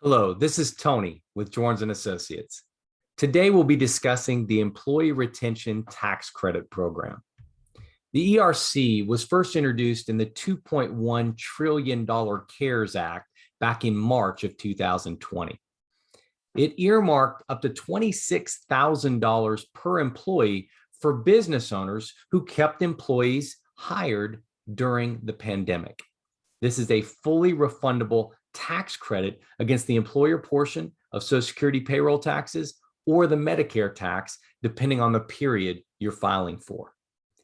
Hello, this is Tony with Jorns and Associates. Today we'll be discussing the Employee Retention Tax Credit Program. The ERC was first introduced in the $2.1 trillion CARES Act back in March of 2020. It earmarked up to $26,000 per employee for business owners who kept employees hired during the pandemic. This is a fully refundable tax credit against the employer portion of Social Security payroll taxes or the Medicare tax, depending on the period you're filing for.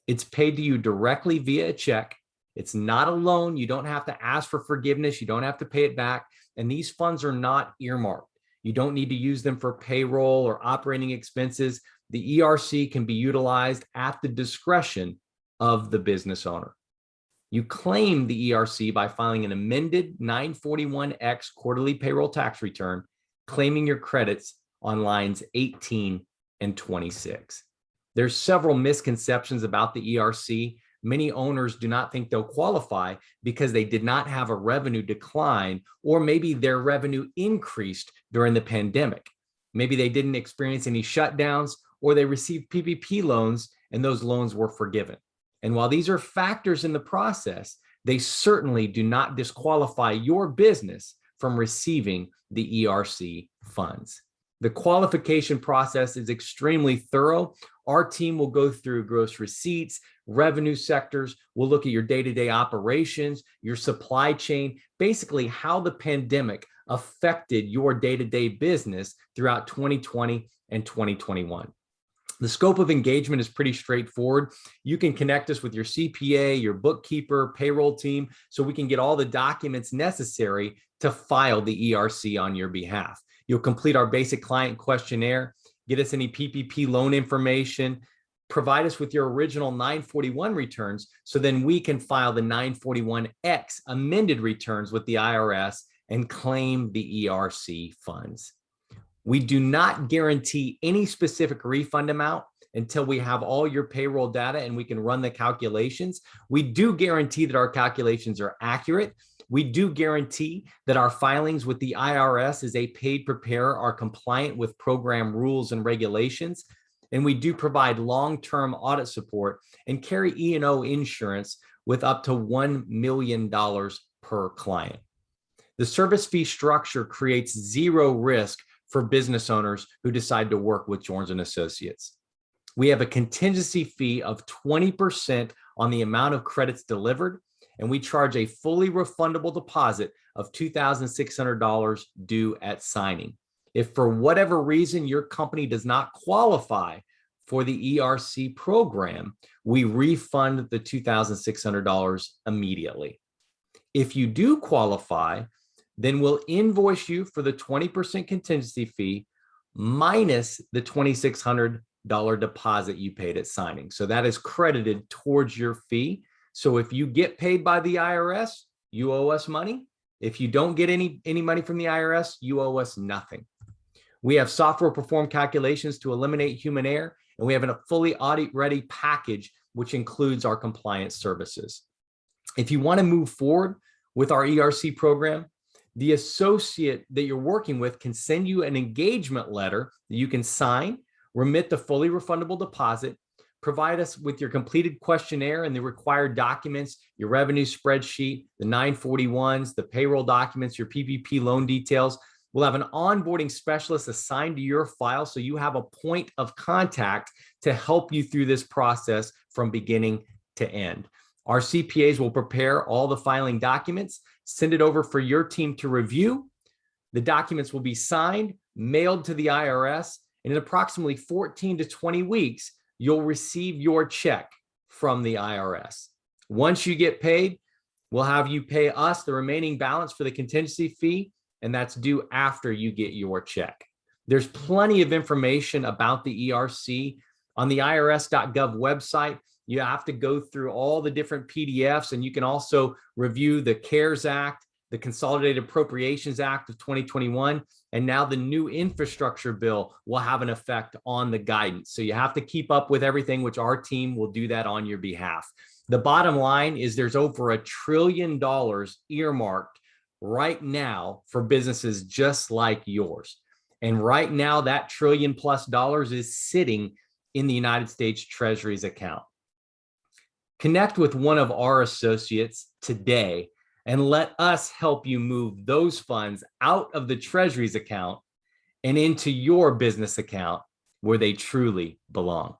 It's paid to you directly via a check. It's not a loan. You don't have to ask for forgiveness. You don't have to pay it back. And these funds are not earmarked. You don't need to use them for payroll or operating expenses. The ERC can be utilized at the discretion of the business owner. You claim the ERC by filing an amended 941X quarterly payroll tax return, claiming your credits on lines 18 and 26. There's several misconceptions about the ERC. Many owners do not think they'll qualify because they did not have a revenue decline, or maybe their revenue increased during the pandemic. Maybe they didn't experience any shutdowns, or they received PPP loans and those loans were forgiven. And while these are factors in the process, they certainly do not disqualify your business from receiving the ERC funds. The qualification process is extremely thorough. Our team will go through gross receipts, revenue sectors. We'll look at your day-to-day operations, your supply chain, basically how the pandemic affected your day-to-day business throughout 2020 and 2021. The scope of engagement is pretty straightforward. You can connect us with your CPA, your bookkeeper, payroll team, so we can get all the documents necessary to file the ERC on your behalf. You'll complete our basic client questionnaire, get us any PPP loan information, provide us with your original 941 returns, so then we can file the 941X amended returns with the IRS and claim the ERC funds. We do not guarantee any specific refund amount until we have all your payroll data and we can run the calculations. We do guarantee that our calculations are accurate. We do guarantee that our filings with the IRS as a paid preparer are compliant with program rules and regulations. And we do provide long-term audit support and carry E&O insurance with up to $1 million per client. The service fee structure creates zero risk for business owners who decide to work with Jorns and Associates. We have a contingency fee of 20% on the amount of credits delivered, and we charge a fully refundable deposit of $2,600 due at signing. If for whatever reason your company does not qualify for the ERC program, we refund the $2,600 immediately. If you do qualify, then we'll invoice you for the 20% contingency fee minus the $2,600 deposit you paid at signing. So that is credited towards your fee. So if you get paid by the IRS, you owe us money. If you don't get any money from the IRS, you owe us nothing. We have software perform calculations to eliminate human error, and we have a fully audit-ready package, which includes our compliance services. If you want to move forward with our ERC program, the associate that you're working with can send you an engagement letter that you can sign, remit the fully refundable deposit, provide us with your completed questionnaire and the required documents, your revenue spreadsheet, the 941s, the payroll documents, your PPP loan details. We'll have an onboarding specialist assigned to your file so you have a point of contact to help you through this process from beginning to end. Our CPAs will prepare all the filing documents, send it over for your team to review. The documents will be signed, mailed to the IRS, and in approximately 14 to 20 weeks, you'll receive your check from the IRS. Once you get paid, we'll have you pay us the remaining balance for the contingency fee, and that's due after you get your check. There's plenty of information about the ERC on the irs.gov website. You have to go through all the different PDFs, and you can also review the CARES Act, the Consolidated Appropriations Act of 2021, and now the new infrastructure bill will have an effect on the guidance. So you have to keep up with everything, which our team will do that on your behalf. The bottom line is there's over $1 trillion earmarked right now for businesses just like yours. And right now, that $1 trillion+ is sitting in the United States Treasury's account. Connect with one of our associates today and let us help you move those funds out of the Treasury's account and into your business account where they truly belong.